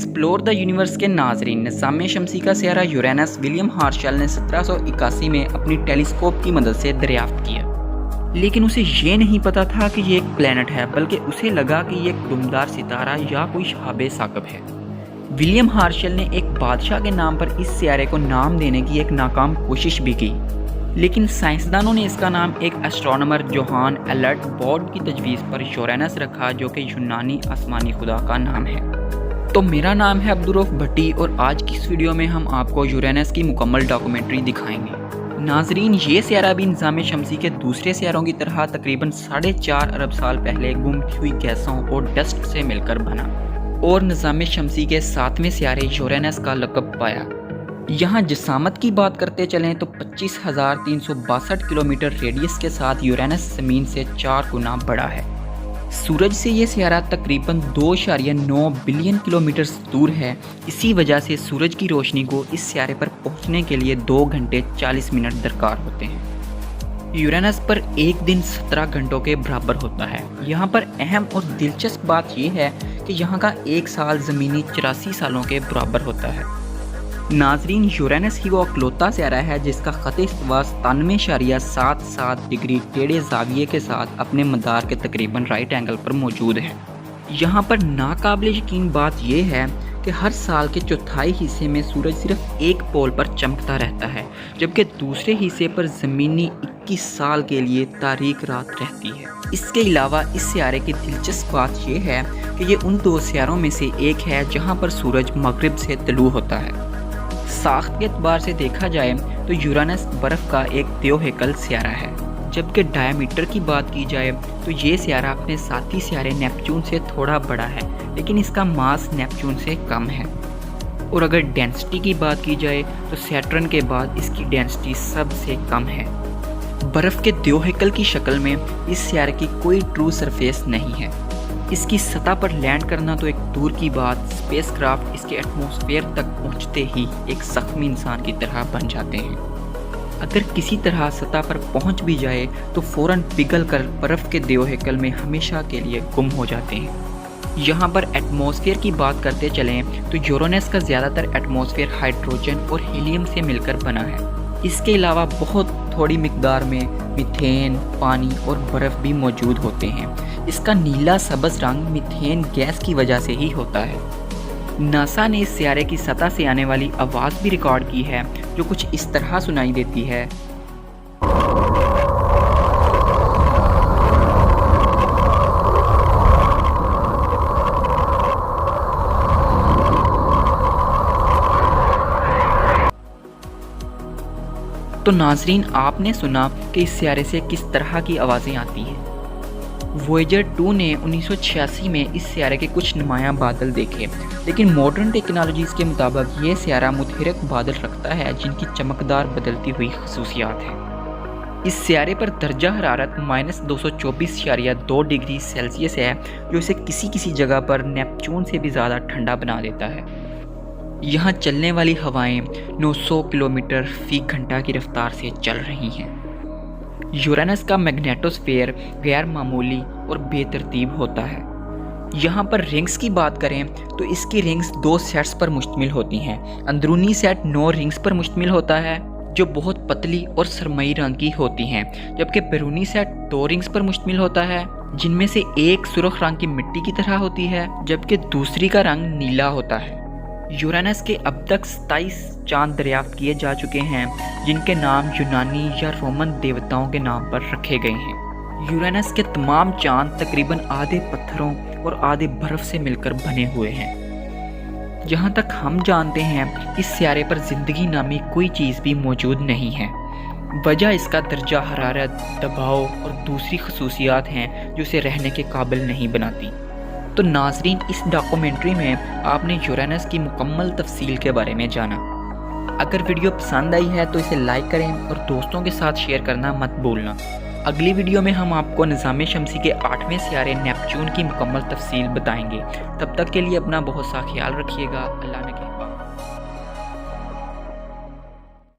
Explore the universe के नाजरीन, निज़ाम शमसी का सियारा यूरेनस विलियम हर्शल ने 1781 में अपनी टेलीस्कोप की मदद से दरियाफ्त किया। लेकिन उसे ये नहीं पता था कि ये एक प्लैनेट है, बल्कि उसे लगा कि ये एक दुमदार सितारा या कोई शहाब साक़ब है। विलियम हर्शल ने एक बादशाह के नाम पर इस सियारे को नाम देने की एक नाकाम कोशिश भी की, लेकिन साइंसदानों ने इसका नाम एक एस्ट्रोनॉमर जोहान एलर्ट बोर्ड की तजवीज़ पर यूरेनस रखा, जो कि यूनानी आसमानी खुदा का नाम है। तो मेरा नाम है अब्दुर्रऊफ भट्टी और आज की इस वीडियो में हम आपको यूरेनस की मुकम्मल डॉक्यूमेंट्री दिखाएंगे। नाजरीन, ये सियारा भी निज़ाम शमसी के दूसरे सियारों की तरह तकरीबन 4.5 अरब साल पहले गुम हुई गैसों और डस्ट से मिलकर बना और निज़ाम शमसी के 7वें सियारे यूरेनस का लक़ब पाया। यहाँ जिसामत की बात करते चलें तो 25,362 किलोमीटर रेडियस के साथ यूरेनस ज़मीन से 4 गुना बड़ा है। सूरज से ये सियारा तकरीबन 2.9 बिलियन किलोमीटर दूर है। इसी वजह से सूरज की रोशनी को इस सियारे पर पहुंचने के लिए 2 घंटे 40 मिनट दरकार होते हैं। यूरेनस पर एक दिन 17 घंटों के बराबर होता है। यहाँ पर अहम और दिलचस्प बात यह है कि यहाँ का एक साल ज़मीनी 84 सालों के बराबर होता है। नाजरीन, यूरेनस ही वो अकलौता सियारा है जिसका ख़त इस्तिवा 97.77 डिग्री टेढ़े ज़ाविये के साथ अपने मदार के तकरीबन राइट एंगल पर मौजूद है। यहाँ पर नाकाबिल यकीन बात यह है कि हर साल के चौथाई हिस्से में सूरज सिर्फ एक पोल पर चमकता रहता है, जबकि दूसरे हिस्से पर ज़मीनी 21 साल के लिए तारीक रात रहती है। इसके अलावा इस सियारे की दिलचस्प बात यह है कि ये उन 2 सियारों में से एक है जहाँ पर सूरज मगरिब से तलू होता है। साख्त के एतबार से देखा जाए तो यूरेनस बर्फ़ का एक त्योहेकल सियारा है, जबकि डायमीटर की बात की जाए तो ये सियारा अपने साथी सियारे नेपच्यून से थोड़ा बड़ा है, लेकिन इसका मास नेपच्यून से कम है। और अगर डेंसिटी की बात की जाए तो सैटर्न के बाद इसकी डेंसिटी सबसे कम है। बर्फ़ के त्योहेकल की शक्ल में इस सियारे की कोई ट्रू सरफेस नहीं है। इसकी सतह पर लैंड करना तो एक दूर की बात, स्पेसक्राफ्ट इसके एटमॉस्फेयर तक पहुंचते ही एक ज़ख्मी इंसान की तरह बन जाते हैं। अगर किसी तरह सतह पर पहुंच भी जाए तो फ़ौरन पिघल कर बर्फ़ के त्योहेकल में हमेशा के लिए गुम हो जाते हैं। यहाँ पर एटमॉस्फेयर की बात करते चलें तो यूरेनस का ज़्यादातर एटमॉस्फेयर हाइड्रोजन और हीलियम से मिलकर बना है। इसके अलावा बहुत थोड़ी मिकदार में मीथेन, पानी और बर्फ़ भी मौजूद होते हैं। इसका नीला सबज रंग मीथेन गैस की वजह से ही होता है। नासा ने इस सियारे की सतह से आने वाली आवाज़ भी रिकॉर्ड की है, जो कुछ इस तरह सुनाई देती है। तो नाजरीन, आपने सुना कि इस सियारे से किस तरह की आवाज़ें आती हैं। वोएजर 2 ने 1986 में इस सियारे के कुछ नुमायाँ बादल देखे, लेकिन मॉडर्न टेक्नोलॉजीज़ के मुताबिक ये सियारा मुतहरक बादल रखता है जिनकी चमकदार बदलती हुई खसूसियात हैं। इस सियारे पर दर्जा हरारत -224.2 डिग्री सेल्सियस है, जो इसे किसी किसी जगह पर नेपच्यून से भी ज़्यादा ठंडा बना देता है। यहाँ चलने वाली हवाएं 900 किलोमीटर फ़ी घंटा की रफ्तार से चल रही हैं। यूरेनस का मैग्नेटोस्फेयर गैर मामूली और बेतरतीब होता है। यहाँ पर रिंग्स की बात करें तो इसकी रिंग्स 2 सेट्स पर मुश्तमिल होती हैं। अंदरूनी सेट 9 रिंग्स पर मुश्तमिल होता है, जो बहुत पतली और सरमई रंग की होती हैं, जबकि बैरूनी सेट 2 रिंग्स पर मुश्तमिल होता है, जिनमें से एक सुर्ख रंग की मिट्टी की तरह होती है, जबकि दूसरी का रंग नीला होता है। यूरेनस के अब तक 27 चांद दरियाफ्त किए जा चुके हैं, जिनके नाम यूनानी या रोमन देवताओं के नाम पर रखे गए हैं। यूरेनस के तमाम चांद तकरीबन आधे पत्थरों और आधे बर्फ़ से मिलकर बने हुए हैं। जहाँ तक हम जानते हैं, इस सियारे पर ज़िंदगी नामी कोई चीज़ भी मौजूद नहीं है। वजह इसका दर्जा हरारत, दबाव और दूसरी खसूसियात हैं जो इसे रहने के काबिल नहीं बनाती। तो नाजरीन, इस डॉक्यूमेंट्री में आपने यूरेनस की मुकम्मल तफसील के बारे में जाना। अगर वीडियो पसंद आई है तो इसे लाइक करें और दोस्तों के साथ शेयर करना मत भूलना। अगली वीडियो में हम आपको निज़ाम शमसी के 8वें सियारे नेपच्यून की मुकम्मल तफसील बताएंगे। तब तक के लिए अपना बहुत सा ख्याल रखिएगा। अल्लाह ने